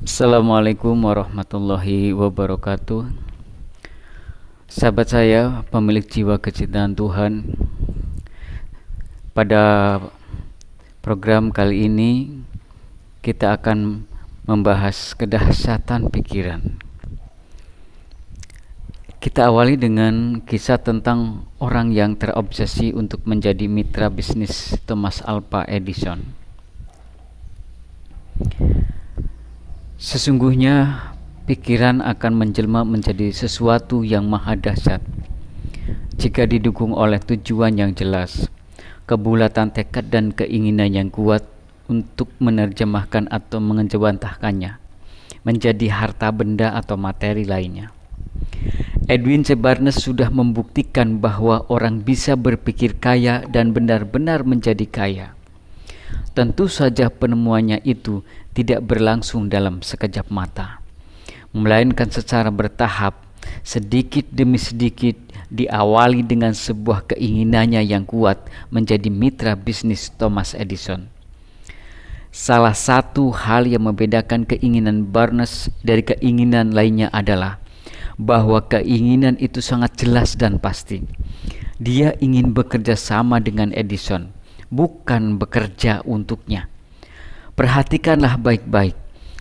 Assalamualaikum warahmatullahi wabarakatuh. Sahabat saya, pemilik jiwa kecintaan Tuhan, pada program kali ini kita akan membahas kedahsyatan pikiran. Kita awali dengan kisah tentang orang yang terobsesi untuk menjadi mitra bisnis Thomas Alva Edison. Sesungguhnya pikiran akan menjelma menjadi sesuatu yang maha dahsyat jika didukung oleh tujuan yang jelas, kebulatan tekad dan keinginan yang kuat untuk menerjemahkan atau mengejawantahkannya menjadi harta benda atau materi lainnya. Edwin C. Barnes sudah membuktikan bahwa orang bisa berpikir kaya dan benar-benar menjadi kaya. Tentu saja penemuannya itu tidak berlangsung dalam sekejap mata, melainkan secara bertahap, sedikit demi sedikit, diawali dengan sebuah keinginannya yang kuat menjadi mitra bisnis Thomas Edison. Salah satu hal yang membedakan keinginan Barnes dari keinginan lainnya adalah bahwa keinginan itu sangat jelas dan pasti. Dia ingin bekerja sama dengan Edison, bukan bekerja untuknya. Perhatikanlah baik-baik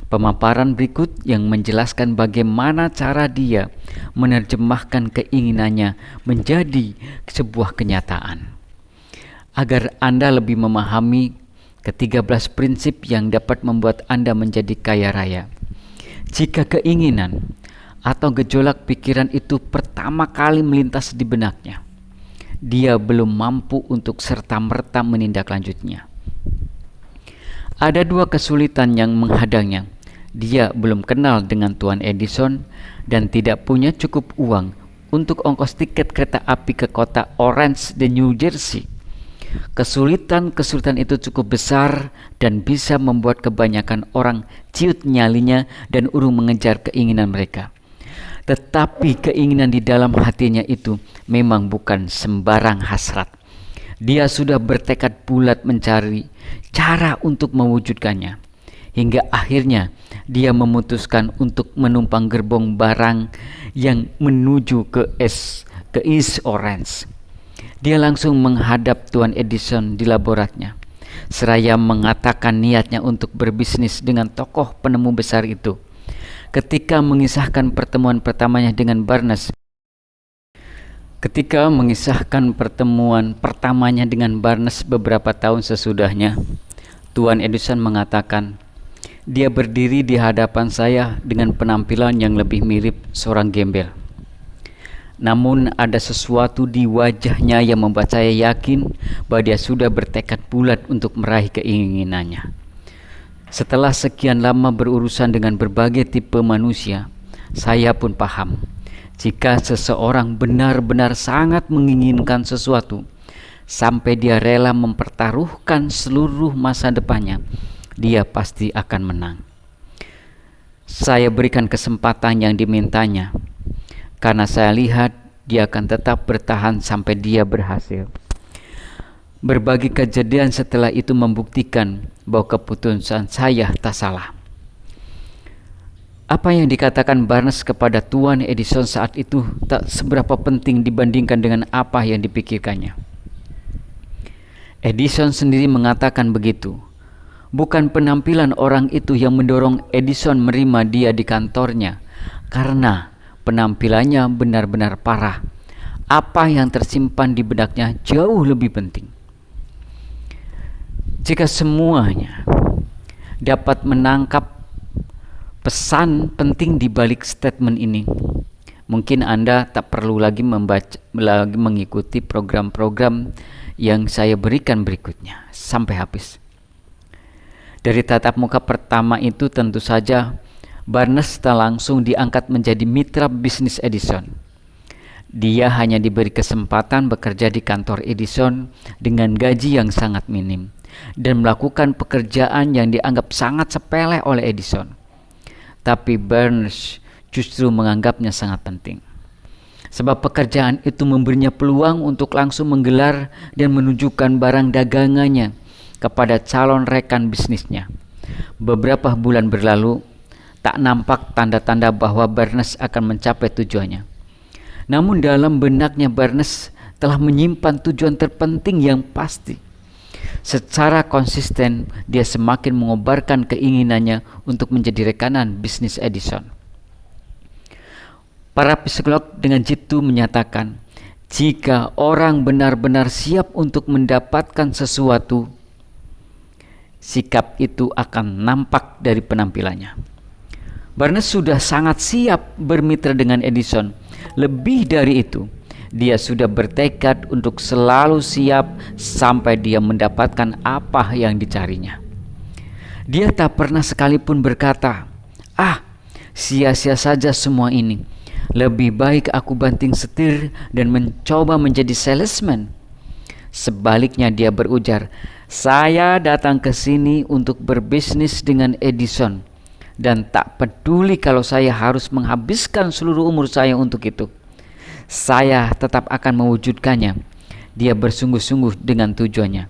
pemaparan berikut yang menjelaskan bagaimana cara dia menerjemahkan keinginannya menjadi sebuah kenyataan. Agar Anda lebih memahami ke-13 prinsip yang dapat membuat Anda menjadi kaya raya. Jika keinginan atau gejolak pikiran itu pertama kali melintas di benaknya, dia belum mampu untuk serta-merta menindaklanjutnya. Ada dua kesulitan yang menghadangnya. Dia belum kenal dengan Tuan Edison dan tidak punya cukup uang untuk ongkos tiket kereta api ke kota Orange di New Jersey. Kesulitan itu cukup besar dan bisa membuat kebanyakan orang ciut nyalinya dan urung mengejar keinginan mereka. Tetapi keinginan di dalam hatinya itu memang bukan sembarang hasrat. Dia sudah bertekad bulat mencari cara untuk mewujudkannya. Hingga akhirnya dia memutuskan untuk menumpang gerbong barang yang menuju ke East Orange. Dia langsung menghadap Tuan Edison di laboratnya, seraya mengatakan niatnya untuk berbisnis dengan tokoh penemu besar itu. Ketika mengisahkan pertemuan pertamanya dengan Barnes beberapa tahun sesudahnya, Tuan Edison mengatakan, dia berdiri di hadapan saya dengan penampilan yang lebih mirip seorang gembel. Namun ada sesuatu di wajahnya yang membuat saya yakin bahwa dia sudah bertekad bulat untuk meraih keinginannya. Setelah sekian lama berurusan dengan berbagai tipe manusia, saya pun paham, jika seseorang benar-benar sangat menginginkan sesuatu, sampai dia rela mempertaruhkan seluruh masa depannya, dia pasti akan menang. Saya berikan kesempatan yang dimintanya, karena saya lihat dia akan tetap bertahan sampai dia berhasil. Berbagai kejadian setelah itu membuktikan bahwa keputusan saya tak salah. Apa yang dikatakan Barnes kepada Tuan Edison saat itu tak seberapa penting dibandingkan dengan apa yang dipikirkannya. Edison sendiri mengatakan begitu. Bukan penampilan orang itu yang mendorong Edison menerima dia di kantornya, karena penampilannya benar-benar parah. Apa yang tersimpan di benaknya jauh lebih penting. Jika semuanya dapat menangkap pesan penting di balik statement ini, mungkin Anda tak perlu lagi mengikuti program-program yang saya berikan berikutnya sampai habis. Dari tatap muka pertama itu tentu saja Barnes tak langsung diangkat menjadi mitra bisnis Edison. Dia hanya diberi kesempatan bekerja di kantor Edison dengan gaji yang sangat minim dan melakukan pekerjaan yang dianggap sangat sepele oleh Edison. Tapi Barnes justru menganggapnya sangat penting. Sebab pekerjaan itu memberinya peluang untuk langsung menggelar dan menunjukkan barang dagangannya kepada calon rekan bisnisnya. Beberapa bulan berlalu, Tak nampak tanda-tanda bahwa Barnes akan mencapai tujuannya. Namun dalam benaknya Barnes telah menyimpan tujuan terpenting yang pasti. Secara konsisten dia semakin mengobarkan keinginannya untuk menjadi rekanan bisnis Edison. Para psikolog dengan jitu menyatakan, jika orang benar-benar siap untuk mendapatkan sesuatu, sikap itu akan nampak dari penampilannya. Barnes sudah sangat siap bermitra dengan Edison. Lebih dari itu, dia sudah bertekad untuk selalu siap sampai dia mendapatkan apa yang dicarinya. Dia tak pernah sekalipun berkata, sia-sia saja semua ini. Lebih baik aku banting setir dan mencoba menjadi salesman. Sebaliknya dia berujar, saya datang ke sini untuk berbisnis dengan Edison. Dan tak peduli kalau saya harus menghabiskan seluruh umur saya untuk itu. Saya tetap akan mewujudkannya. Dia bersungguh-sungguh dengan tujuannya.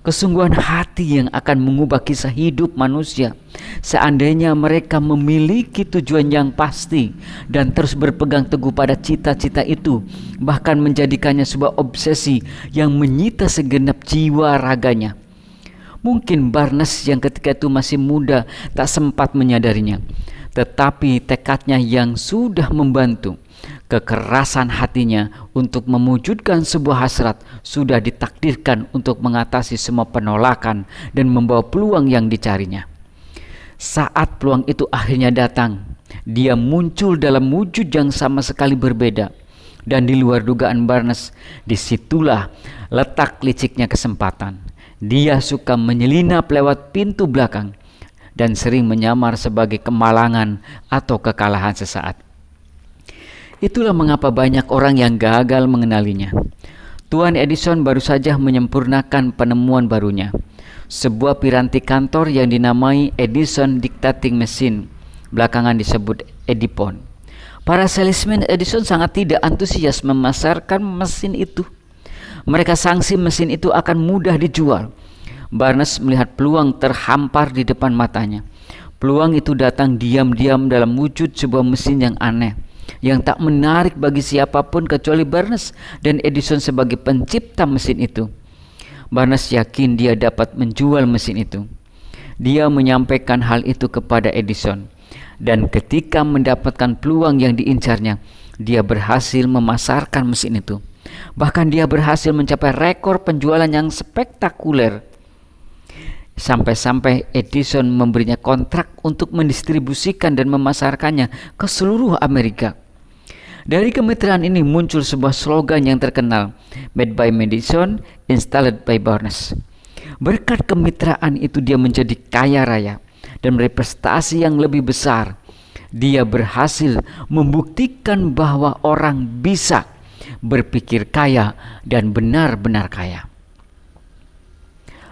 Kesungguhan hati yang akan mengubah kisah hidup manusia. Seandainya mereka memiliki tujuan yang pasti dan terus berpegang teguh pada cita-cita itu, bahkan menjadikannya sebuah obsesi yang menyita segenap jiwa raganya. Mungkin Barnes yang ketika itu masih muda tak sempat menyadarinya, tetapi tekadnya yang sudah membantu, kekerasan hatinya untuk mewujudkan sebuah hasrat sudah ditakdirkan untuk mengatasi semua penolakan dan membawa peluang yang dicarinya. Saat peluang itu akhirnya datang, dia muncul dalam wujud yang sama sekali berbeda. Dan di luar dugaan Barnes, disitulah letak liciknya kesempatan. Dia suka menyelinap lewat pintu belakang dan sering menyamar sebagai kemalangan atau kekalahan sesaat. Itulah mengapa banyak orang yang gagal mengenalinya. Tuan Edison baru saja menyempurnakan penemuan barunya, sebuah piranti kantor yang dinamai Edison Dictating Machine, belakangan disebut Edipon. Para salesman Edison sangat tidak antusias memasarkan mesin itu. Mereka sangsi mesin itu akan mudah dijual. Barnes melihat peluang terhampar di depan matanya. Peluang itu datang diam-diam dalam wujud sebuah mesin yang aneh, yang tak menarik bagi siapapun kecuali Barnes dan Edison sebagai pencipta mesin itu. Barnes yakin dia dapat menjual mesin itu. Dia menyampaikan hal itu kepada Edison, dan ketika mendapatkan peluang yang diincarnya, dia berhasil memasarkan mesin itu. Bahkan dia berhasil mencapai rekor penjualan yang spektakuler. Sampai-sampai Edison memberinya kontrak untuk mendistribusikan dan memasarkannya ke seluruh Amerika. Dari kemitraan ini muncul sebuah slogan yang terkenal, Made by Madison, Installed by Barnes. Berkat kemitraan itu dia menjadi kaya raya dan berprestasi yang lebih besar. Dia berhasil membuktikan bahwa orang bisa berpikir kaya dan benar-benar kaya.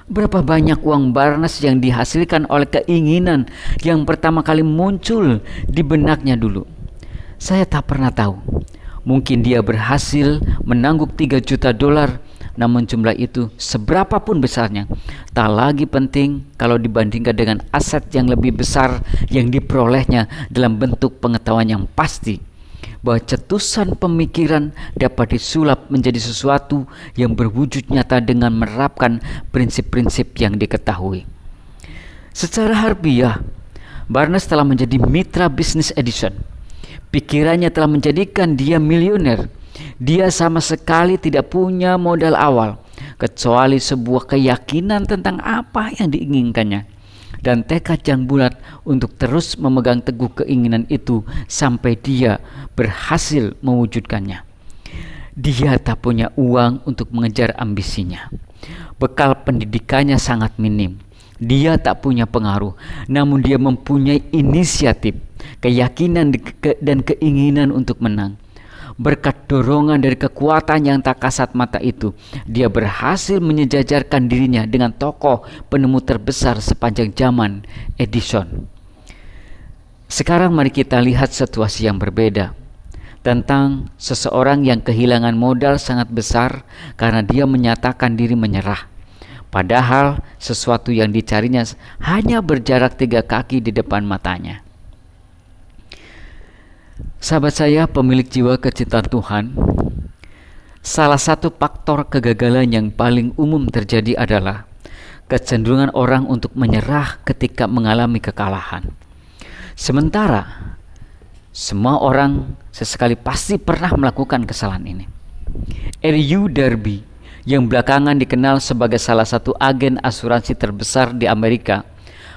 Berapa banyak uang Barnes yang dihasilkan oleh keinginan yang pertama kali muncul di benaknya dulu? Saya tak pernah tahu. Mungkin dia berhasil menangguk 3 juta dolar, namun jumlah itu seberapapun besarnya tak lagi penting kalau dibandingkan dengan aset yang lebih besar yang diperolehnya dalam bentuk pengetahuan yang pasti bahwa cetusan pemikiran dapat disulap menjadi sesuatu yang berwujud nyata dengan menerapkan prinsip-prinsip yang diketahui. Secara harfiah, Barnes telah menjadi mitra bisnis Edison. Pikirannya telah menjadikan dia miliuner. Dia sama sekali tidak punya modal awal, kecuali sebuah keyakinan tentang apa yang diinginkannya, dan tekad yang bulat untuk terus memegang teguh keinginan itu sampai dia berhasil mewujudkannya. Dia tak punya uang untuk mengejar ambisinya. Bekal pendidikannya sangat minim. Dia tak punya pengaruh, namun dia mempunyai inisiatif, keyakinan dan keinginan untuk menang. Berkat dorongan dari kekuatan yang tak kasat mata itu, dia berhasil menyejajarkan dirinya dengan tokoh penemu terbesar sepanjang zaman, Edison. Sekarang mari kita lihat situasi yang berbeda tentang seseorang yang kehilangan modal sangat besar karena dia menyatakan diri menyerah. Padahal sesuatu yang dicarinya hanya berjarak 3 kaki di depan matanya. Sahabat saya, pemilik jiwa kecintaan Tuhan, salah satu faktor kegagalan yang paling umum terjadi adalah kecenderungan orang untuk menyerah ketika mengalami kekalahan. Sementara semua orang sesekali pasti pernah melakukan kesalahan ini. R.U. Darby, yang belakangan dikenal sebagai salah satu agen asuransi terbesar di Amerika,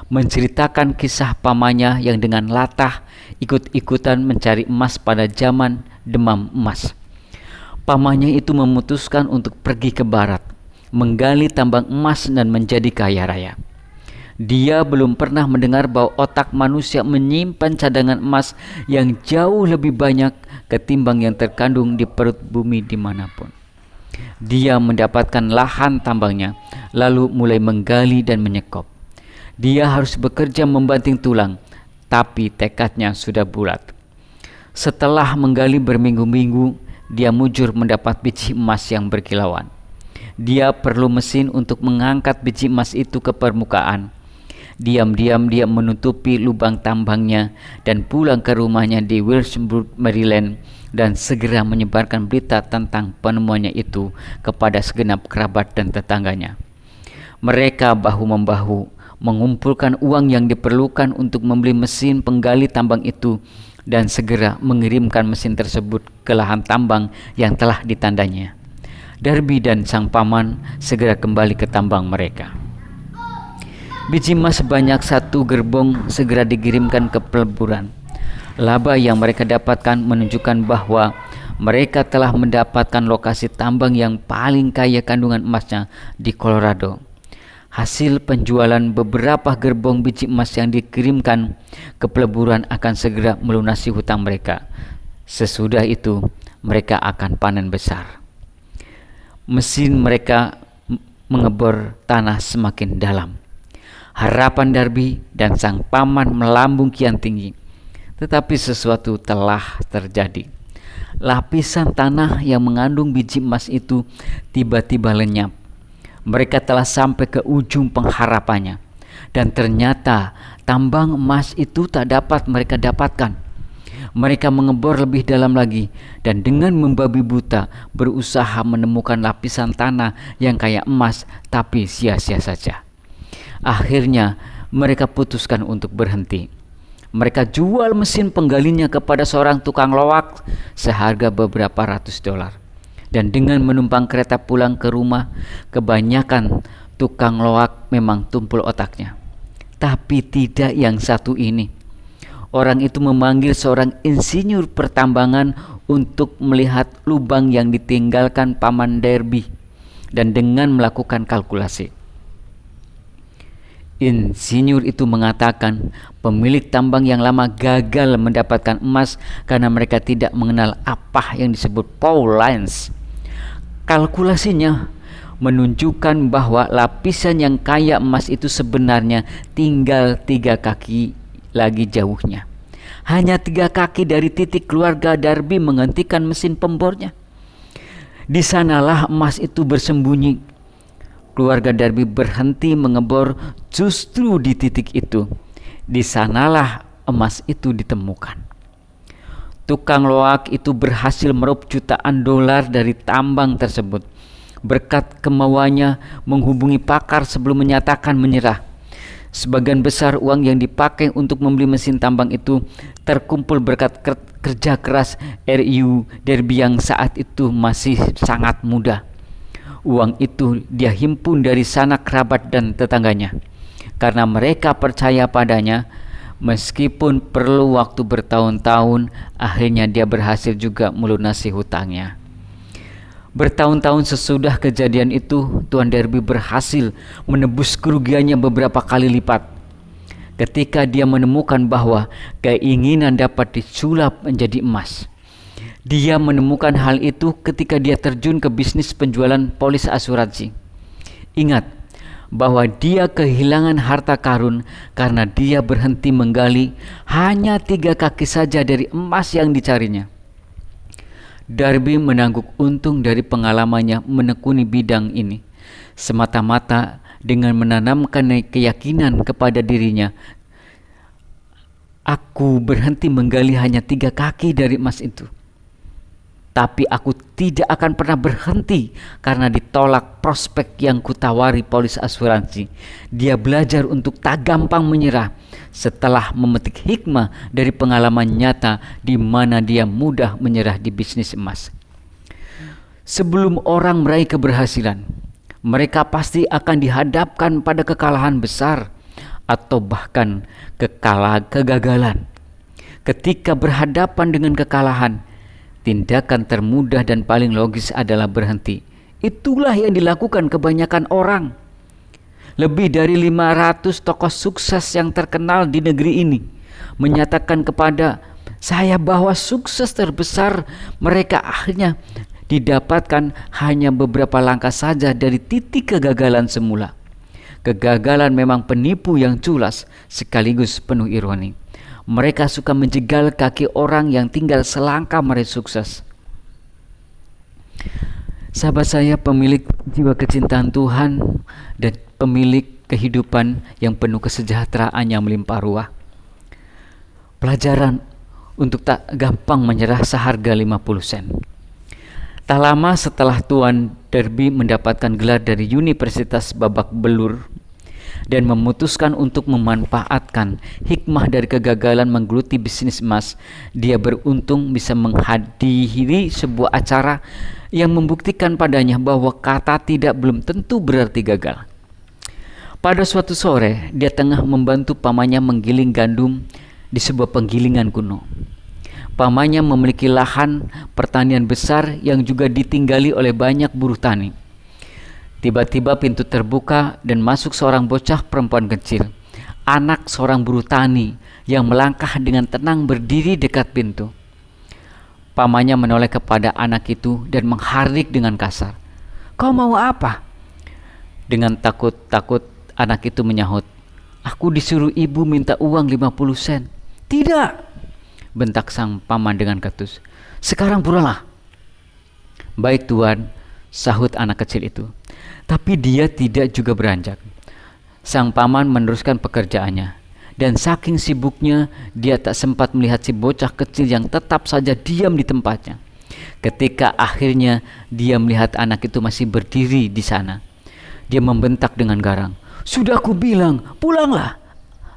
menceritakan kisah pamannya yang dengan latah ikut-ikutan mencari emas pada zaman demam emas. Pamannya itu memutuskan untuk pergi ke barat, menggali tambang emas dan menjadi kaya raya. Dia belum pernah mendengar bahwa otak manusia menyimpan cadangan emas yang jauh lebih banyak ketimbang yang terkandung di perut bumi dimanapun. Dia mendapatkan lahan tambangnya, lalu mulai menggali dan menyekop. Dia harus bekerja membanting tulang, tapi tekadnya sudah bulat. Setelah menggali berminggu-minggu, dia mujur mendapat biji emas yang berkilauan. Dia perlu mesin untuk mengangkat biji emas itu ke permukaan. Diam-diam dia menutupi lubang tambangnya dan pulang ke rumahnya di Williamsburg, Maryland, dan segera menyebarkan berita tentang penemuannya itu kepada segenap kerabat dan tetangganya. Mereka bahu-membahu mengumpulkan uang yang diperlukan untuk membeli mesin penggali tambang itu dan segera mengirimkan mesin tersebut ke lahan tambang yang telah ditandanya. Darby dan sang paman segera kembali ke tambang mereka. Biji emas sebanyak 1 gerbong segera dikirimkan ke peleburan. Laba yang mereka dapatkan menunjukkan bahwa mereka telah mendapatkan lokasi tambang yang paling kaya kandungan emasnya di Colorado. Hasil penjualan beberapa gerbong biji emas yang dikirimkan ke peleburan akan segera melunasi hutang mereka. Sesudah itu, mereka akan panen besar. Mesin mereka mengebor tanah semakin dalam. Harapan Darby dan sang paman melambung kian tinggi. Tetapi sesuatu telah terjadi. Lapisan tanah yang mengandung biji emas itu tiba-tiba lenyap. Mereka telah sampai ke ujung pengharapannya, dan ternyata tambang emas itu tak dapat mereka dapatkan. Mereka mengebor lebih dalam lagi dan dengan membabi buta berusaha menemukan lapisan tanah yang kaya emas, tapi sia-sia saja. Akhirnya mereka putuskan untuk berhenti. Mereka jual mesin penggalinya kepada seorang tukang loak seharga beberapa ratus dolar. Dan dengan menumpang kereta pulang ke rumah, kebanyakan tukang loak memang tumpul otaknya. Tapi tidak yang satu ini. Orang itu memanggil seorang insinyur pertambangan untuk melihat lubang yang ditinggalkan paman Darby dan dengan melakukan kalkulasi. Insinyur itu mengatakan pemilik tambang yang lama gagal mendapatkan emas karena mereka tidak mengenal apa yang disebut Paul Lines. Kalkulasinya menunjukkan bahwa lapisan yang kaya emas itu sebenarnya tinggal 3 kaki lagi jauhnya. Hanya 3 kaki dari titik keluarga Darby menghentikan mesin pembornya. Di sanalah emas itu bersembunyi. Keluarga Darby berhenti mengebor justru di titik itu. Di sanalah emas itu ditemukan. Tukang loak itu berhasil meraup jutaan dolar dari tambang tersebut. Berkat kemauannya menghubungi pakar sebelum menyatakan menyerah. Sebagian besar uang yang dipakai untuk membeli mesin tambang itu terkumpul berkat kerja keras R.U. Darby yang saat itu masih sangat muda. Uang itu dia himpun dari sanak kerabat dan tetangganya. Karena mereka percaya padanya, meskipun perlu waktu bertahun-tahun, akhirnya dia berhasil juga melunasi hutangnya. Bertahun-tahun sesudah kejadian itu, Tuan Darby berhasil menebus kerugiannya beberapa kali lipat. Ketika dia menemukan bahwa keinginan dapat disulap menjadi emas. Dia menemukan hal itu ketika dia terjun ke bisnis penjualan polis asuransi. Ingat bahwa dia kehilangan harta karun karena dia berhenti menggali hanya 3 kaki saja dari emas yang dicarinya. Darby menangguk untung dari pengalamannya menekuni bidang ini, semata-mata dengan menanamkan keyakinan kepada dirinya Aku berhenti menggali hanya 3 kaki dari emas itu. Tapi aku tidak akan pernah berhenti karena ditolak prospek yang kutawari polis asuransi. Dia belajar untuk tak gampang menyerah setelah memetik hikmah dari pengalaman nyata di mana dia mudah menyerah di bisnis emas. Sebelum orang meraih keberhasilan, mereka pasti akan dihadapkan pada kekalahan besar atau bahkan kegagalan. Ketika berhadapan dengan kekalahan, tindakan termudah dan paling logis adalah berhenti. Itulah yang dilakukan kebanyakan orang. Lebih dari 500 tokoh sukses yang terkenal di negeri ini menyatakan kepada saya bahwa sukses terbesar mereka akhirnya didapatkan hanya beberapa langkah saja dari titik kegagalan semula. Kegagalan memang penipu yang culas sekaligus penuh ironi. Mereka suka menjegal kaki orang yang tinggal selangkah meraih sukses. Sahabat saya, pemilik jiwa kecintaan Tuhan dan pemilik kehidupan yang penuh kesejahteraan yang melimpah ruah. Pelajaran untuk tak gampang menyerah seharga 50 sen. Tak lama setelah Tuan Derby mendapatkan gelar dari Universitas Babak Belur dan memutuskan untuk memanfaatkan hikmah dari kegagalan menggeluti bisnis emas, dia beruntung bisa menghadiri sebuah acara yang membuktikan padanya bahwa kata tidak belum tentu berarti gagal. Pada suatu sore, dia tengah membantu pamannya menggiling gandum di sebuah penggilingan kuno. Pamannya memiliki lahan pertanian besar yang juga ditinggali oleh banyak buruh tani. Tiba-tiba pintu terbuka dan masuk seorang bocah perempuan kecil, anak seorang buruh tani yang melangkah dengan tenang berdiri dekat pintu. Pamannya menoleh kepada anak itu dan menghardik dengan kasar. "Kau mau apa?" Dengan takut-takut anak itu menyahut, "Aku disuruh ibu minta uang 50 sen. "Tidak," bentak sang paman dengan ketus. "Sekarang pulanglah." "Baik tuan," sahut anak kecil itu. Tapi dia tidak juga beranjak. Sang paman meneruskan pekerjaannya, dan saking sibuknya dia tak sempat melihat si bocah kecil yang tetap saja diam di tempatnya. Ketika akhirnya dia melihat anak itu masih berdiri di sana, dia membentak dengan garang, "Sudah aku bilang, pulanglah,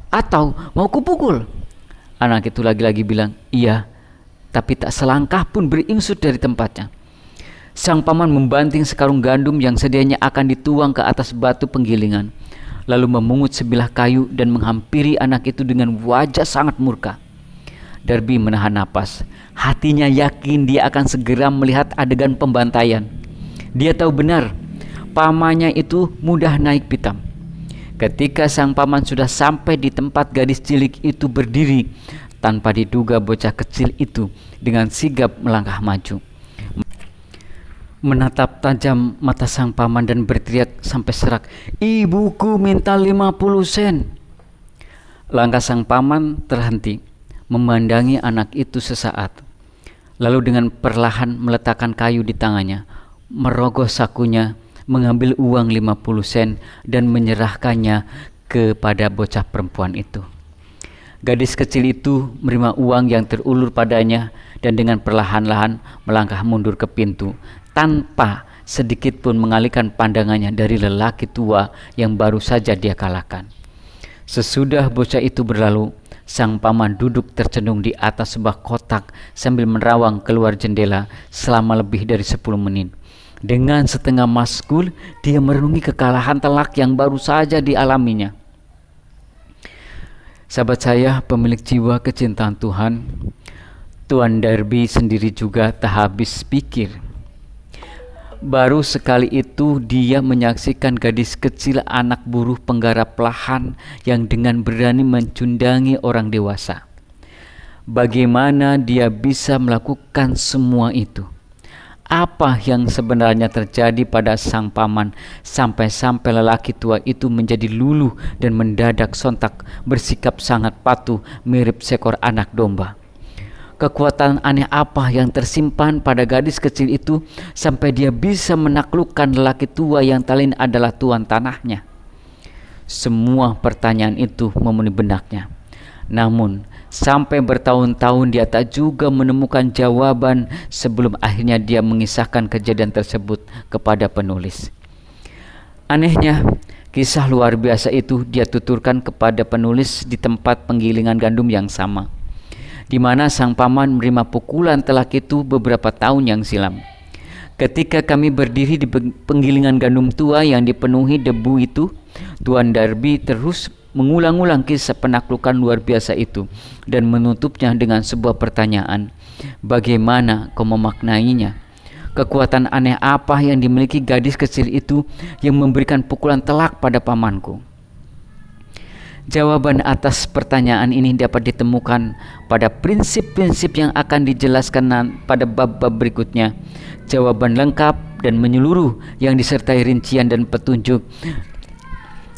atau mau kupukul." Anak itu lagi-lagi bilang, "Iya," tapi tak selangkah pun beringsut dari tempatnya. Sang paman membanting sekarung gandum yang sedianya akan dituang ke atas batu penggilingan, lalu memungut sebilah kayu dan menghampiri anak itu dengan wajah sangat murka. Derby menahan napas. Hatinya yakin dia akan segera melihat adegan pembantaian. Dia tahu benar, pamannya itu mudah naik pitam. Ketika sang paman sudah sampai di tempat gadis cilik itu berdiri, tanpa diduga bocah kecil itu dengan sigap melangkah maju, menatap tajam mata sang paman dan berteriak sampai serak, "Ibuku minta 50 sen." Langkah sang paman terhenti, memandangi anak itu sesaat. Lalu dengan perlahan meletakkan kayu di tangannya, merogoh sakunya, mengambil uang 50 sen dan menyerahkannya kepada bocah perempuan itu. Gadis kecil itu menerima uang yang terulur padanya dan dengan perlahan-lahan melangkah mundur ke pintu, tanpa sedikit pun mengalihkan pandangannya dari lelaki tua yang baru saja dia kalahkan. Sesudah bocah itu berlalu, sang paman duduk tercenung di atas sebuah kotak sambil menerawang keluar jendela selama lebih dari 10 menit. Dengan setengah maskul, dia merenungi kekalahan telak yang baru saja dialaminya. Sahabat saya, pemilik jiwa kecintaan Tuhan, Tuan Derby sendiri juga tak habis pikir. Baru sekali itu dia menyaksikan gadis kecil anak buruh penggarap lahan yang dengan berani mencundangi orang dewasa. Bagaimana dia bisa melakukan semua itu? Apa yang sebenarnya terjadi pada sang paman sampai-sampai lelaki tua itu menjadi luluh dan mendadak sontak bersikap sangat patuh mirip seekor anak domba? Kekuatan aneh apa yang tersimpan pada gadis kecil itu sampai dia bisa menaklukkan lelaki tua yang tak lain adalah tuan tanahnya? Semua pertanyaan itu memenuhi benaknya. Namun Sampai bertahun-tahun dia tak juga menemukan jawaban sebelum akhirnya dia mengisahkan kejadian tersebut kepada penulis. Anehnya, kisah luar biasa itu dia tuturkan kepada penulis di tempat penggilingan gandum yang sama, di mana sang paman menerima pukulan telak itu beberapa tahun yang silam. Ketika kami berdiri di penggilingan gandum tua yang dipenuhi debu itu, Tuan Darby terus mengulang-ulang kisah penaklukan luar biasa itu dan menutupnya dengan sebuah pertanyaan. Bagaimana kau memaknainya? Kekuatan aneh apa yang dimiliki gadis kecil itu yang memberikan pukulan telak pada pamanku? Jawaban atas pertanyaan ini dapat ditemukan pada prinsip-prinsip yang akan dijelaskan pada bab-bab berikutnya. Jawaban lengkap dan menyeluruh yang disertai rincian dan petunjuk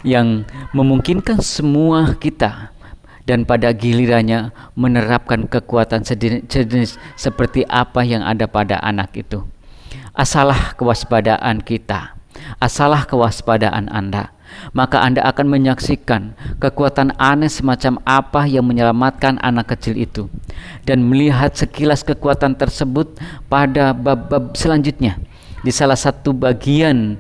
yang memungkinkan semua kita dan pada gilirannya menerapkan kekuatan sejenis seperti apa yang ada pada anak itu. Asalah kewaspadaan kita, asalah kewaspadaan Anda, maka Anda akan menyaksikan kekuatan aneh semacam apa yang menyelamatkan anak kecil itu, dan melihat sekilas kekuatan tersebut pada bab-bab selanjutnya. Di salah satu bagian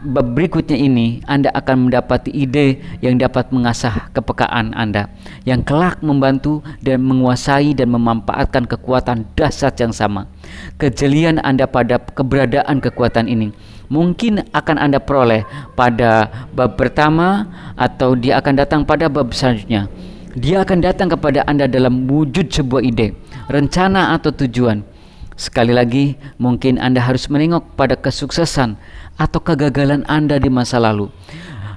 bab berikutnya ini, Anda akan mendapati ide yang dapat mengasah kepekaan Anda, yang kelak membantu dan menguasai dan memanfaatkan kekuatan dahsyat yang sama. Kejelian Anda pada keberadaan kekuatan ini mungkin akan Anda peroleh pada bab pertama, atau dia akan datang pada bab selanjutnya. Dia akan datang kepada Anda dalam wujud sebuah ide, rencana atau tujuan. Sekali lagi, mungkin Anda harus menengok pada kesuksesan atau kegagalan Anda di masa lalu,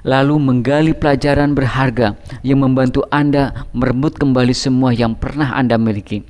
lalu menggali pelajaran berharga yang membantu Anda merebut kembali semua yang pernah Anda miliki.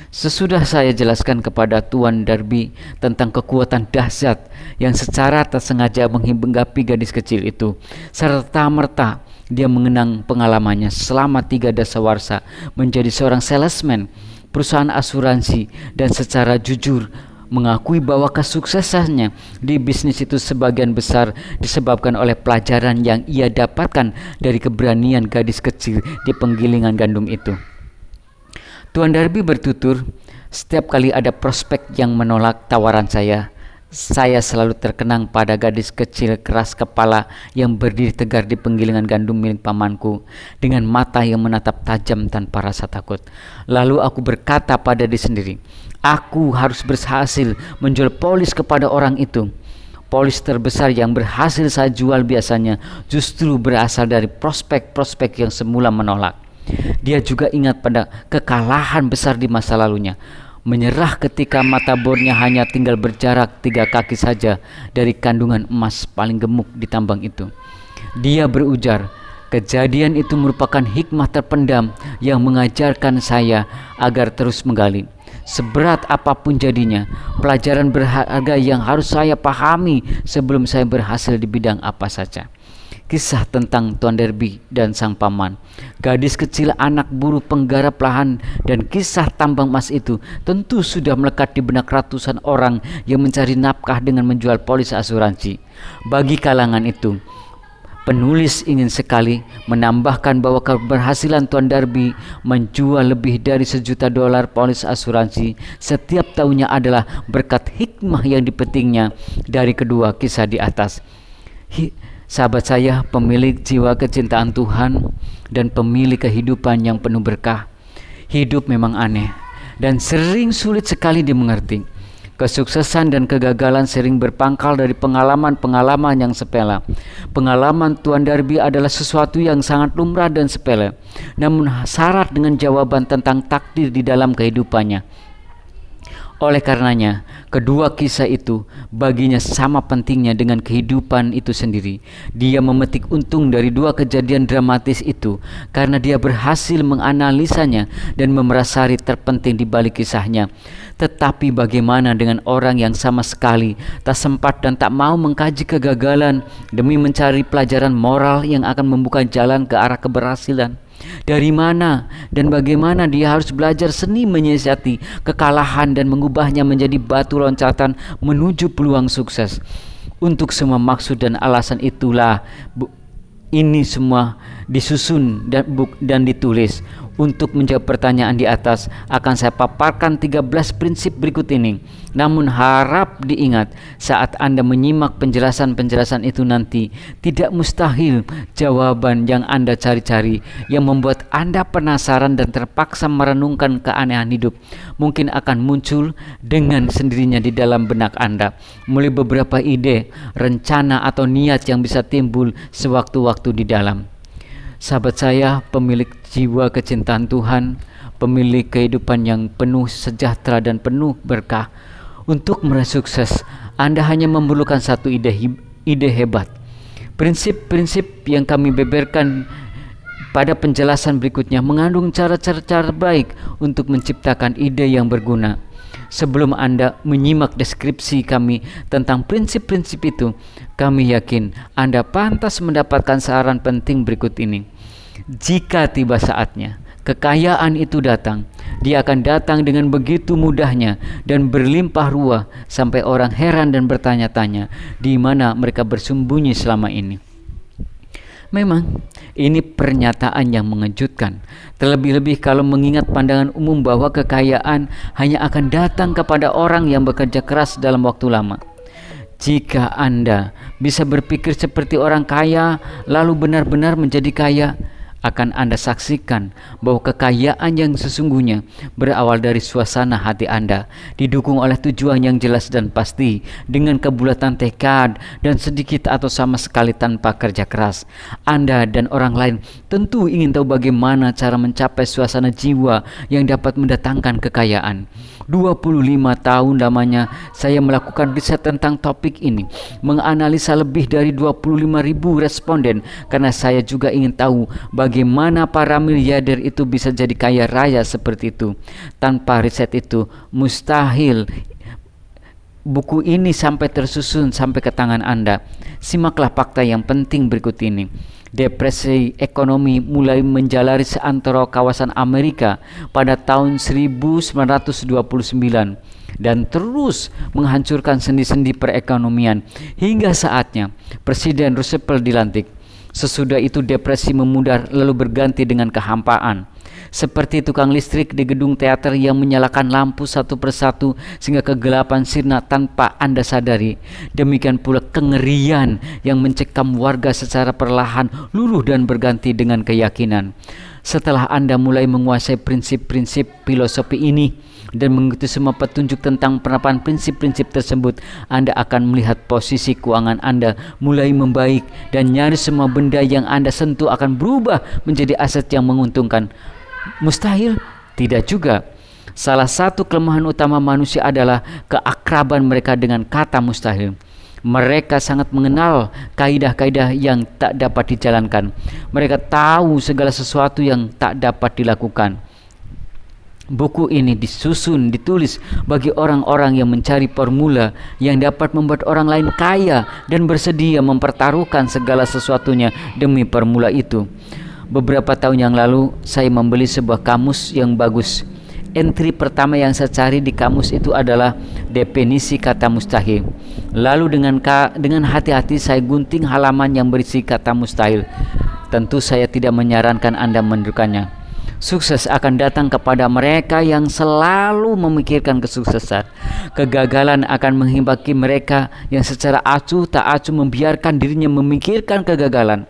Sesudah saya jelaskan kepada Tuan Darby tentang kekuatan dahsyat yang secara tak sengaja menghinggapi gadis kecil itu, serta-merta dia mengenang pengalamannya selama 3 dasawarsa menjadi seorang salesman perusahaan asuransi, dan secara jujur mengakui bahwa kesuksesannya di bisnis itu sebagian besar disebabkan oleh pelajaran yang ia dapatkan dari keberanian gadis kecil di penggilingan gandum itu. Tuan Darby bertutur, setiap kali ada prospek yang menolak tawaran saya selalu terkenang pada gadis kecil keras kepala yang berdiri tegar di penggilingan gandum milik pamanku dengan mata yang menatap tajam tanpa rasa takut. Lalu aku berkata pada diri sendiri, aku harus berhasil menjual polis kepada orang itu. Polis terbesar yang berhasil saya jual biasanya justru berasal dari prospek-prospek yang semula menolak. Dia juga ingat pada kekalahan besar di masa lalunya, menyerah ketika mata bornya hanya tinggal berjarak 3 kaki saja dari kandungan emas paling gemuk di tambang itu. Dia berujar, kejadian itu merupakan hikmah terpendam yang mengajarkan saya agar terus menggali. Seberat apapun jadinya, pelajaran berharga yang harus saya pahami sebelum saya berhasil di bidang apa saja. Kisah tentang Tuan Darby dan sang paman, gadis kecil anak buruh penggarap lahan, dan kisah tambang emas itu tentu sudah melekat di benak ratusan orang yang mencari nafkah dengan menjual polis asuransi. Bagi kalangan itu, penulis ingin sekali menambahkan bahwa keberhasilan Tuan Darby menjual lebih dari $1 juta polis asuransi setiap tahunnya adalah berkat hikmah yang dipetiknya dari kedua kisah di atas. Sahabat saya, pemilik jiwa kecintaan Tuhan dan pemilik kehidupan yang penuh berkah, hidup memang aneh dan sering sulit sekali dimengerti. Kesuksesan dan kegagalan sering berpangkal dari pengalaman-pengalaman yang sepele. Pengalaman Tuan Darby adalah sesuatu yang sangat lumrah dan sepele, namun syarat dengan jawaban tentang takdir di dalam kehidupannya. Oleh karenanya, kedua kisah itu baginya sama pentingnya dengan kehidupan itu sendiri. Dia memetik untung dari 2 kejadian dramatis itu karena dia berhasil menganalisanya dan memerasari terpenting di balik kisahnya. Tetapi bagaimana dengan orang yang sama sekali tak sempat dan tak mau mengkaji kegagalan demi mencari pelajaran moral yang akan membuka jalan ke arah keberhasilan? Dari mana dan bagaimana dia harus belajar seni menyiasati kekalahan dan mengubahnya menjadi batu loncatan menuju peluang sukses. Untuk semua maksud dan alasan itulah ini semua disusun dan ditulis. Untuk menjawab pertanyaan di atas, akan saya paparkan 13 prinsip berikut ini. Namun harap diingat, saat Anda menyimak penjelasan-penjelasan itu nanti, tidak mustahil jawaban yang Anda cari-cari, yang membuat Anda penasaran dan terpaksa merenungkan keanehan hidup, mungkin akan muncul dengan sendirinya di dalam benak Anda, mulai beberapa ide, rencana atau niat yang bisa timbul sewaktu-waktu di dalam. Sahabat saya, pemilik jiwa kecintaan Tuhan, pemilik kehidupan yang penuh sejahtera dan penuh berkah, untuk meraih sukses, Anda hanya memerlukan satu ide hebat. Prinsip-prinsip yang kami beberkan pada penjelasan berikutnya mengandung cara-cara baik untuk menciptakan ide yang berguna. Sebelum Anda menyimak deskripsi kami tentang prinsip-prinsip itu, kami yakin Anda pantas mendapatkan saran penting berikut ini. Jika tiba saatnya kekayaan itu datang, dia akan datang dengan begitu mudahnya dan berlimpah ruah sampai orang heran dan bertanya-tanya di mana mereka bersembunyi selama ini. Memang ini pernyataan yang mengejutkan, terlebih-lebih kalau mengingat pandangan umum bahwa kekayaan hanya akan datang kepada orang yang bekerja keras dalam waktu lama. Jika Anda bisa berpikir seperti orang kaya lalu benar-benar menjadi kaya, akan Anda saksikan bahwa kekayaan yang sesungguhnya berawal dari suasana hati Anda, didukung oleh tujuan yang jelas dan pasti, dengan kebulatan tekad dan sedikit atau sama sekali tanpa kerja keras. Anda dan orang lain tentu ingin tahu bagaimana cara mencapai suasana jiwa yang dapat mendatangkan kekayaan. 25 tahun lamanya saya melakukan riset tentang topik ini, menganalisa lebih dari 25.000 responden, karena saya juga ingin tahu bagaimana para miliarder itu bisa jadi kaya raya seperti itu. Tanpa riset itu mustahil buku ini sampai tersusun sampai ke tangan Anda. Simaklah fakta yang penting berikut ini. Depresi ekonomi mulai menjalari seantero kawasan Amerika pada tahun 1929 dan terus menghancurkan sendi-sendi perekonomian hingga saatnya Presiden Roosevelt dilantik. Sesudah itu depresi memudar lalu berganti dengan kehampaan. Seperti tukang listrik di gedung teater yang menyalakan lampu satu persatu sehingga kegelapan sirna tanpa Anda sadari. Demikian pula kengerian yang mencekam warga secara perlahan luluh dan berganti dengan keyakinan. Setelah Anda mulai menguasai prinsip-prinsip filosofi ini dan mengikuti semua petunjuk tentang penerapan prinsip-prinsip tersebut, Anda akan melihat posisi keuangan Anda mulai membaik dan nyaris semua benda yang Anda sentuh akan berubah menjadi aset yang menguntungkan. Mustahil? Tidak juga. Salah satu kelemahan utama manusia adalah keakraban mereka dengan kata mustahil. Mereka sangat mengenal kaidah-kaidah yang tak dapat dijalankan. Mereka tahu segala sesuatu yang tak dapat dilakukan. Buku ini ditulis bagi orang-orang yang mencari formula yang dapat membuat orang lain kaya dan bersedia mempertaruhkan segala sesuatunya demi formula itu. Beberapa tahun yang lalu saya membeli sebuah kamus yang bagus. Entry pertama yang saya cari di kamus itu adalah definisi kata mustahil. Lalu dengan hati-hati saya gunting halaman yang berisi kata mustahil. Tentu saya tidak menyarankan Anda menirukannya. Sukses akan datang kepada mereka yang selalu memikirkan kesuksesan. Kegagalan akan menghimpaki mereka yang secara acuh tak acuh membiarkan dirinya memikirkan kegagalan.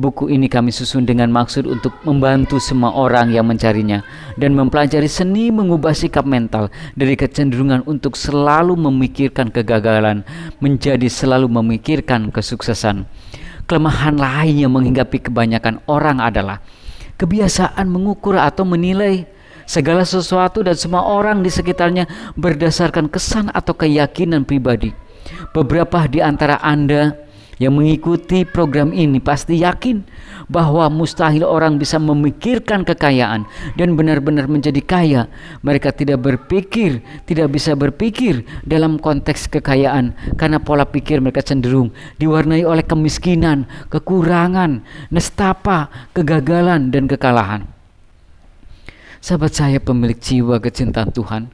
Buku ini kami susun dengan maksud untuk membantu semua orang yang mencarinya dan mempelajari seni mengubah sikap mental dari kecenderungan untuk selalu memikirkan kegagalan menjadi selalu memikirkan kesuksesan. Kelemahan lain yang menghinggapi kebanyakan orang adalah kebiasaan mengukur atau menilai segala sesuatu dan semua orang di sekitarnya berdasarkan kesan atau keyakinan pribadi. Beberapa di antara Anda yang mengikuti program ini pasti yakin bahwa mustahil orang bisa memikirkan kekayaan dan benar-benar menjadi kaya. Mereka tidak bisa berpikir dalam konteks kekayaan karena pola pikir mereka cenderung diwarnai oleh kemiskinan, kekurangan, nestapa, kegagalan, dan kekalahan. Sahabat saya pemilik jiwa kecintaan Tuhan,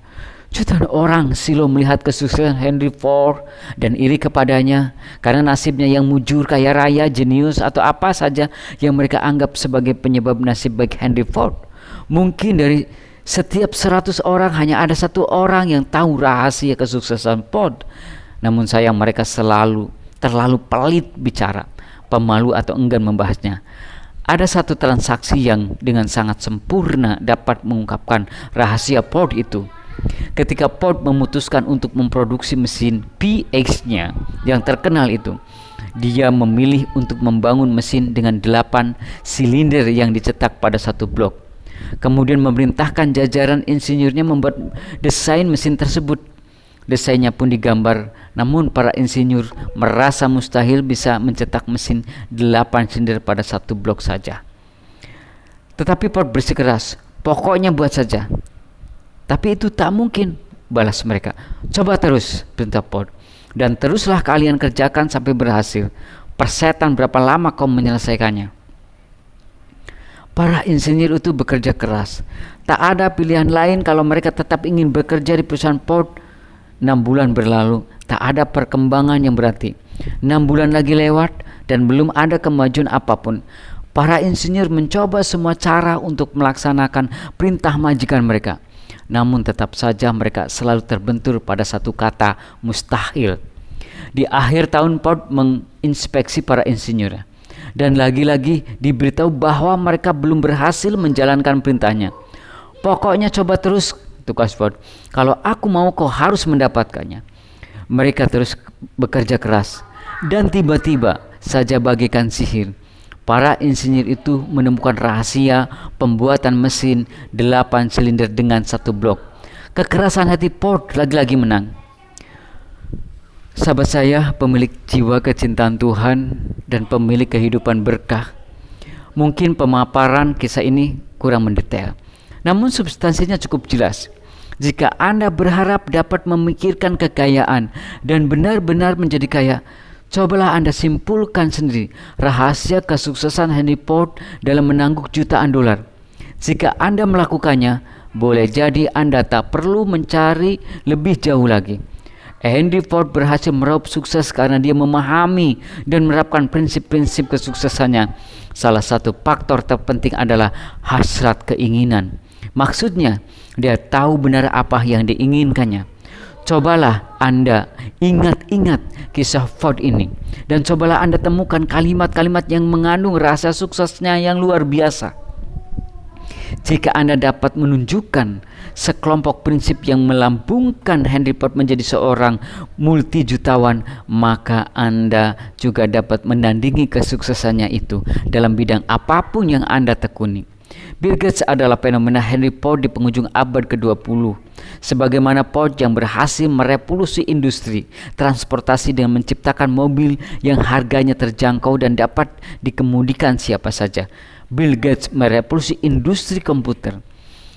jutaan orang silau melihat kesuksesan Henry Ford dan iri kepadanya karena nasibnya yang mujur, kaya raya, jenius, atau apa saja yang mereka anggap sebagai penyebab nasib baik Henry Ford. Mungkin dari setiap 100 orang hanya ada 1 orang yang tahu rahasia kesuksesan Ford. Namun sayang mereka terlalu pelit bicara, pemalu atau enggan membahasnya. Ada satu transaksi yang dengan sangat sempurna dapat mengungkapkan rahasia Ford itu. Ketika Ford memutuskan untuk memproduksi mesin PX-nya yang terkenal itu, dia memilih untuk membangun mesin dengan 8 silinder yang dicetak pada satu blok. Kemudian memerintahkan jajaran insinyurnya membuat desain mesin tersebut. Desainnya pun digambar, namun para insinyur merasa mustahil bisa mencetak mesin 8 silinder pada satu blok saja. Tetapi Ford bersikeras, pokoknya buat saja. Tapi itu tak mungkin, balas mereka. Coba terus, perintah Ford. Dan teruslah kalian kerjakan sampai berhasil. Persetan berapa lama kau menyelesaikannya. Para insinyur itu bekerja keras. Tak ada pilihan lain kalau mereka tetap ingin bekerja di perusahaan Ford. 6 bulan berlalu, tak ada perkembangan yang berarti. 6 bulan lagi lewat dan belum ada kemajuan apapun. Para insinyur mencoba semua cara untuk melaksanakan perintah majikan mereka. Namun tetap saja mereka selalu terbentur pada satu kata, mustahil. Di akhir tahun Ford menginspeksi para insinyur. Dan lagi-lagi diberitahu bahwa mereka belum berhasil menjalankan perintahnya. Pokoknya coba terus, tugas Ford. Kalau aku mau, kau harus mendapatkannya. Mereka terus bekerja keras. Dan tiba-tiba saja bagaikan sihir, para insinyur itu menemukan rahasia pembuatan mesin 8 silinder dengan satu blok. Kekerasan hati Ford lagi-lagi menang. Sahabat saya, pemilik jiwa kecintaan Tuhan dan pemilik kehidupan berkah, mungkin pemaparan kisah ini kurang mendetail, namun substansinya cukup jelas. Jika Anda berharap dapat memikirkan kekayaan dan benar-benar menjadi kaya, cobalah Anda simpulkan sendiri rahasia kesuksesan Henry Ford dalam menangguk jutaan dolar. Jika Anda melakukannya, boleh jadi Anda tak perlu mencari lebih jauh lagi. Henry Ford berhasil meraup sukses karena dia memahami dan menerapkan prinsip-prinsip kesuksesannya. Salah satu faktor terpenting adalah hasrat keinginan. Maksudnya, dia tahu benar apa yang diinginkannya. Cobalah Anda ingat-ingat kisah Ford ini, dan cobalah Anda temukan kalimat-kalimat yang mengandung rasa suksesnya yang luar biasa. Jika Anda dapat menunjukkan sekelompok prinsip yang melambungkan Henry Ford menjadi seorang multijutawan, maka Anda juga dapat menandingi kesuksesannya itu dalam bidang apapun yang Anda tekuni. Bill Gates adalah fenomena Henry Ford di penghujung abad ke-20. Sebagaimana Ford yang berhasil merevolusi industri transportasi dengan menciptakan mobil yang harganya terjangkau dan dapat dikemudikan siapa saja, Bill Gates merevolusi industri komputer.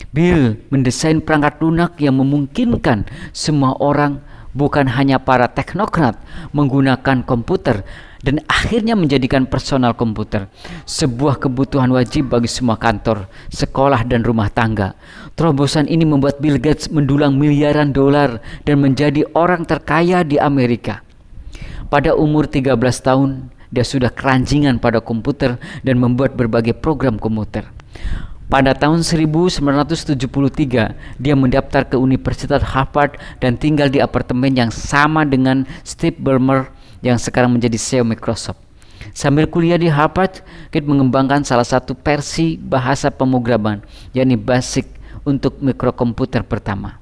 Bill mendesain perangkat lunak yang memungkinkan semua orang, bukan hanya para teknokrat, menggunakan komputer, dan akhirnya menjadikan personal komputer sebuah kebutuhan wajib bagi semua kantor, sekolah, dan rumah tangga. Terobosan ini membuat Bill Gates mendulang miliaran dolar dan menjadi orang terkaya di Amerika. Pada umur 13 tahun, dia sudah keranjingan pada komputer dan membuat berbagai program komputer. Pada tahun 1973, dia mendaftar ke Universitas Harvard dan tinggal di apartemen yang sama dengan Steve Ballmer yang sekarang menjadi CEO Microsoft. Sambil kuliah di Harvard, Gates mengembangkan salah satu versi bahasa pemrograman, yakni BASIC, untuk mikrokomputer pertama.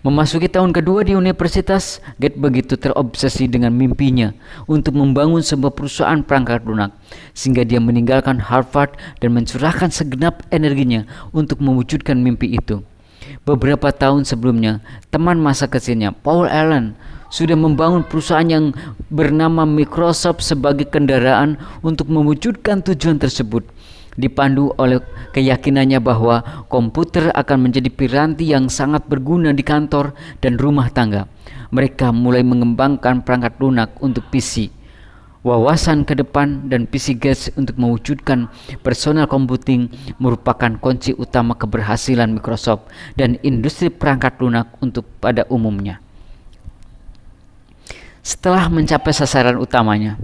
Memasuki tahun kedua di universitas, Gates begitu terobsesi dengan mimpinya untuk membangun sebuah perusahaan perangkat lunak, sehingga dia meninggalkan Harvard dan mencurahkan segenap energinya untuk mewujudkan mimpi itu. Beberapa tahun sebelumnya, teman masa kecilnya, Paul Allen, sudah membangun perusahaan yang bernama Microsoft sebagai kendaraan untuk mewujudkan tujuan tersebut. Dipandu oleh keyakinannya bahwa komputer akan menjadi piranti yang sangat berguna di kantor dan rumah tangga, mereka mulai mengembangkan perangkat lunak untuk PC. Wawasan ke depan dan PC Gates untuk mewujudkan personal computing merupakan kunci utama keberhasilan Microsoft dan industri perangkat lunak untuk pada umumnya. Setelah mencapai sasaran utamanya,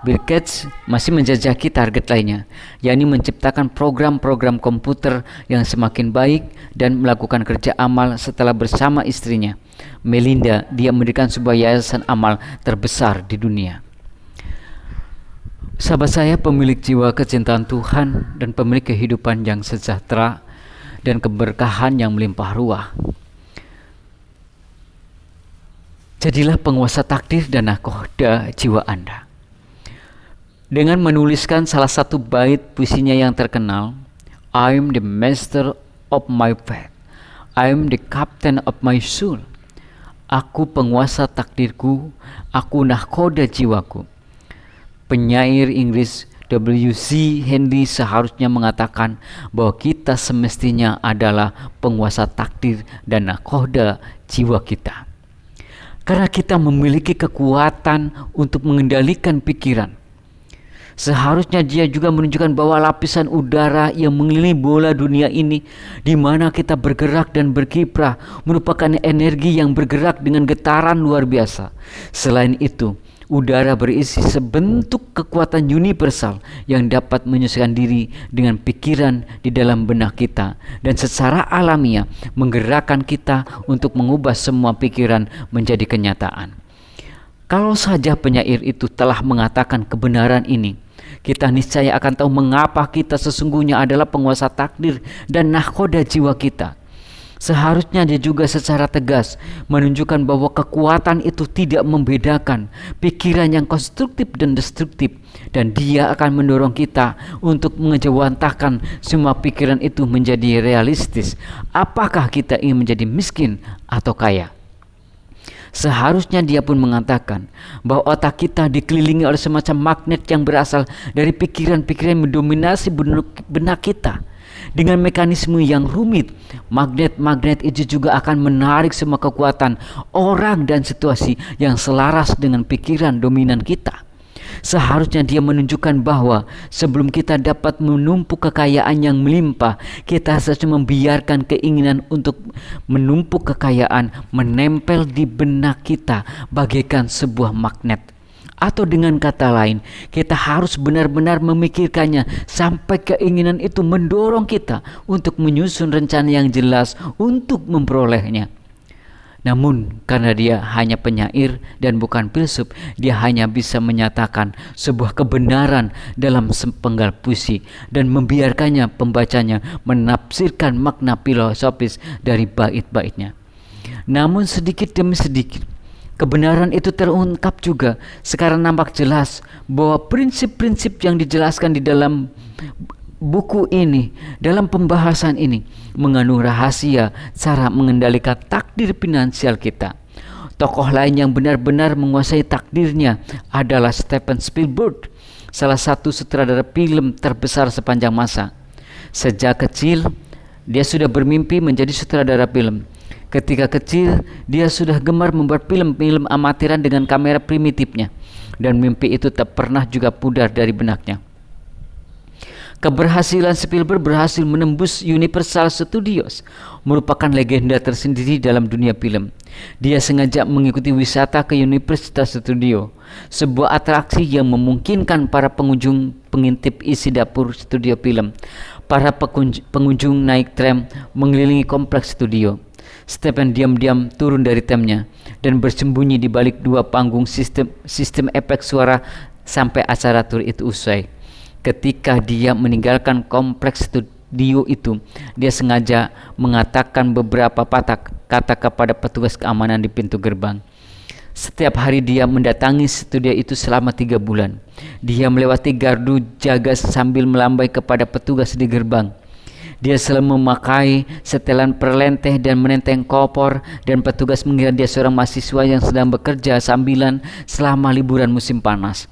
Bill Gates masih menjajaki target lainnya, yakni menciptakan program-program komputer yang semakin baik dan melakukan kerja amal setelah bersama istrinya, Melinda, dia mendirikan sebuah yayasan amal terbesar di dunia. Sahabat saya, pemilik jiwa kecintaan Tuhan dan pemilik kehidupan yang sejahtera dan keberkahan yang melimpah ruah. Jadilah penguasa takdir dan nahkoda jiwa Anda. Dengan menuliskan salah satu bait puisinya yang terkenal, I'm the master of my fate, I'm the captain of my soul. Aku penguasa takdirku, aku nahkoda jiwaku. Penyair Inggris W.C. Handy seharusnya mengatakan bahwa kita semestinya adalah penguasa takdir dan nahkoda jiwa kita. Karena kita memiliki kekuatan untuk mengendalikan pikiran. Seharusnya dia juga menunjukkan bahwa lapisan udara yang mengelilingi bola dunia ini, di mana kita bergerak dan berkiprah, merupakan energi yang bergerak dengan getaran luar biasa. Selain itu, udara berisi sebentuk kekuatan universal yang dapat menyesuaikan diri dengan pikiran di dalam benak kita dan secara alamiah menggerakkan kita untuk mengubah semua pikiran menjadi kenyataan. Kalau saja penyair itu telah mengatakan kebenaran ini, kita niscaya akan tahu mengapa kita sesungguhnya adalah penguasa takdir dan nahkoda jiwa kita. Seharusnya dia juga secara tegas menunjukkan bahwa kekuatan itu tidak membedakan pikiran yang konstruktif dan destruktif, dan dia akan mendorong kita untuk mengejawantahkan semua pikiran itu menjadi realistis. Apakah kita ingin menjadi miskin atau kaya? Seharusnya dia pun mengatakan bahwa otak kita dikelilingi oleh semacam magnet yang berasal dari pikiran-pikiran yang mendominasi benak kita. Dengan mekanisme yang rumit, magnet-magnet itu juga akan menarik semua kekuatan orang dan situasi yang selaras dengan pikiran dominan kita. Seharusnya dia menunjukkan bahwa sebelum kita dapat menumpuk kekayaan yang melimpah, kita harus membiarkan keinginan untuk menumpuk kekayaan menempel di benak kita bagaikan sebuah magnet. Atau dengan kata lain, kita harus benar-benar memikirkannya sampai keinginan itu mendorong kita untuk menyusun rencana yang jelas untuk memperolehnya. Namun karena dia hanya penyair dan bukan filsuf, dia hanya bisa menyatakan sebuah kebenaran dalam sepenggal puisi dan membiarkannya pembacanya menafsirkan makna filosofis dari bait-baitnya. Namun sedikit demi sedikit, kebenaran itu terungkap juga. Sekarang nampak jelas bahwa prinsip-prinsip yang dijelaskan di dalam buku ini, dalam pembahasan ini, mengandung rahasia cara mengendalikan takdir finansial kita. Tokoh lain yang benar-benar menguasai takdirnya adalah Steven Spielberg, salah satu sutradara film terbesar sepanjang masa. Sejak kecil, dia sudah bermimpi menjadi sutradara film. Ketika kecil, dia sudah gemar membuat film-film amatiran dengan kamera primitifnya, dan mimpi itu tak pernah juga pudar dari benaknya. Keberhasilan Spielberg berhasil menembus Universal Studios, merupakan legenda tersendiri dalam dunia film. Dia sengaja mengikuti wisata ke Universal Studio, sebuah atraksi yang memungkinkan para pengunjung pengintip isi dapur studio film. Para pengunjung naik tram mengelilingi kompleks studio. Stephen diam-diam turun dari tramnya dan bersembunyi di balik dua panggung sistem efek suara sampai acara tur itu usai. Ketika dia meninggalkan kompleks studio itu, dia sengaja mengatakan beberapa patah kata kepada petugas keamanan di pintu gerbang. Setiap hari dia mendatangi studio itu selama 3 bulan. Dia melewati gardu jaga sambil melambai kepada petugas di gerbang. Dia selalu memakai setelan perlenteh dan menenteng kopor, dan petugas mengira dia seorang mahasiswa yang sedang bekerja sambilan selama liburan musim panas.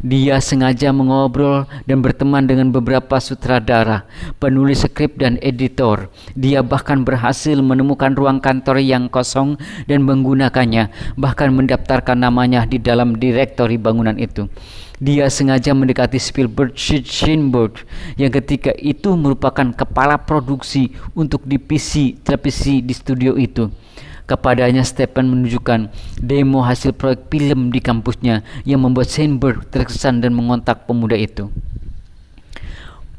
Dia sengaja mengobrol dan berteman dengan beberapa sutradara, penulis skrip dan editor. Dia bahkan berhasil menemukan ruang kantor yang kosong dan menggunakannya, bahkan mendaftarkan namanya di dalam direktori bangunan itu. Dia sengaja mendekati Spielberg Scheinberg yang ketika itu merupakan kepala produksi untuk divisi televisi di studio itu. Kepadanya Stephen menunjukkan demo hasil proyek film di kampusnya yang membuat Steinberg terkesan dan mengontak pemuda itu.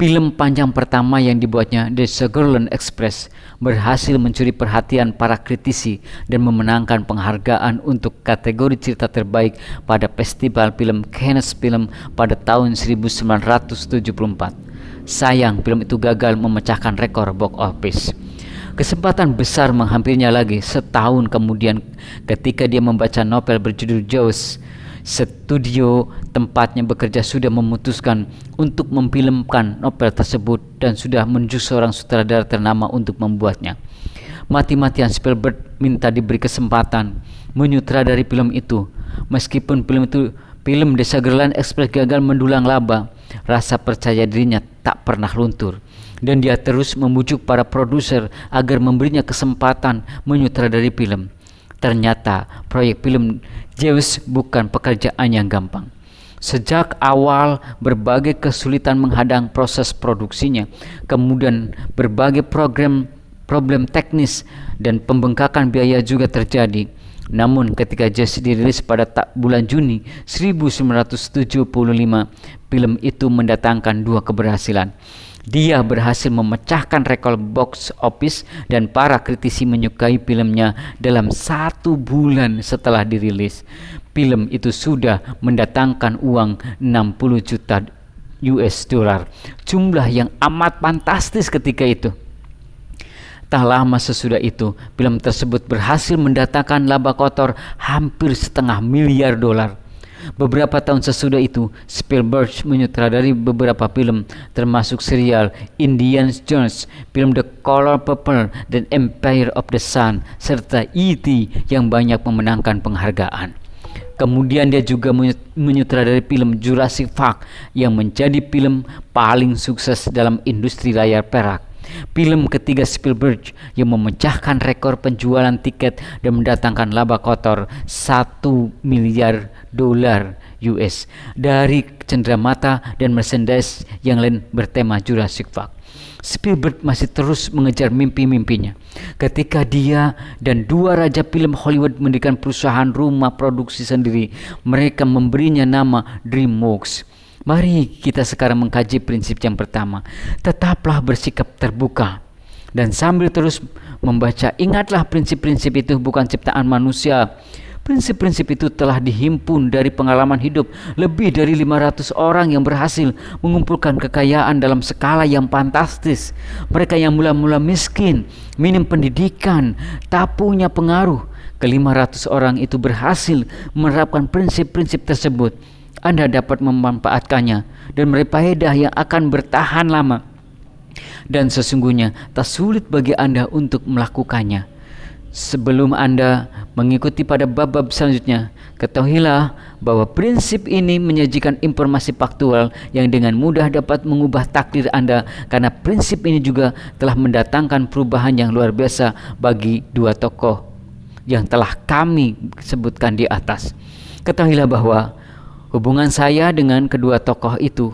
Film panjang pertama yang dibuatnya, The Sugarland Express, berhasil mencuri perhatian para kritisi dan memenangkan penghargaan untuk kategori cerita terbaik pada Festival Film Cannes Film pada tahun 1974. Sayang, film itu gagal memecahkan rekor box office. Kesempatan besar menghampirinya lagi setahun kemudian ketika dia membaca novel berjudul Jaws. Studio tempatnya bekerja sudah memutuskan untuk memfilmkan novel tersebut dan sudah menunjuk seorang sutradara ternama untuk membuatnya. Mati-matian Spielberg minta diberi kesempatan menyutradari film itu. Meskipun film The Sugarland Express gagal mendulang laba, rasa percaya dirinya tak pernah luntur. Dan dia terus membujuk para produser agar memberinya kesempatan menyutradari film. Ternyata proyek film Jaws bukan pekerjaan yang gampang. Sejak awal berbagai kesulitan menghadang proses produksinya, kemudian berbagai problem teknis dan pembengkakan biaya juga terjadi. Namun ketika Jaws dirilis pada bulan Juni 1975, film itu mendatangkan dua keberhasilan. Dia berhasil memecahkan rekor box office dan para kritisi menyukai filmnya dalam 1 bulan setelah dirilis. Film itu sudah mendatangkan uang 60 juta US dollar, jumlah yang amat fantastis ketika itu. Tak lama sesudah itu, film tersebut berhasil mendatangkan laba kotor hampir $500 miliar. Beberapa tahun sesudah itu, Spielberg menyutradari beberapa film, termasuk serial Indiana Jones, film The Color Purple, dan Empire of the Sun, serta E.T. yang banyak memenangkan penghargaan. Kemudian dia juga menyutradari film Jurassic Park yang menjadi film paling sukses dalam industri layar perak. Film ketiga Spielberg yang memecahkan rekor penjualan tiket dan mendatangkan laba kotor $1 miliar US dari cenderamata dan merchandise yang lain bertema Jurassic Park. Spielberg masih terus mengejar mimpi-mimpinya. Ketika dia dan dua raja film Hollywood mendirikan perusahaan rumah produksi sendiri, mereka memberinya nama DreamWorks. Mari kita sekarang mengkaji prinsip yang pertama. Tetaplah bersikap terbuka. Dan sambil terus membaca, ingatlah prinsip-prinsip itu bukan ciptaan manusia. Prinsip-prinsip itu telah dihimpun dari pengalaman hidup lebih dari 500 orang yang berhasil mengumpulkan kekayaan dalam skala yang fantastis. Mereka yang mula-mula miskin, minim pendidikan, tak punya pengaruh. Ke-500 orang itu berhasil menerapkan prinsip-prinsip tersebut. Anda dapat memanfaatkannya dan meraih faedah yang akan bertahan lama. Dan sesungguhnya tak sulit bagi Anda untuk melakukannya. Sebelum Anda mengikuti pada bab-bab selanjutnya, ketahuilah bahwa prinsip ini menyajikan informasi faktual yang dengan mudah dapat mengubah takdir Anda, karena prinsip ini juga telah mendatangkan perubahan yang luar biasa bagi dua tokoh yang telah kami sebutkan di atas. Ketahuilah bahwa hubungan saya dengan kedua tokoh itu,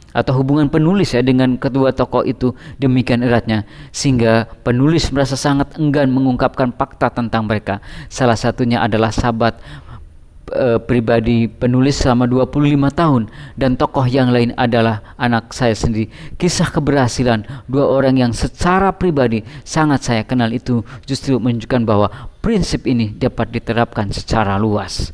atau hubungan penulis dengan kedua tokoh itu demikian eratnya, sehingga penulis merasa sangat enggan mengungkapkan fakta tentang mereka. Salah satunya adalah sahabat pribadi penulis selama 25 tahun, dan tokoh yang lain adalah anak saya sendiri. Kisah keberhasilan dua orang yang secara pribadi sangat saya kenal itu justru menunjukkan bahwa prinsip ini dapat diterapkan secara luas.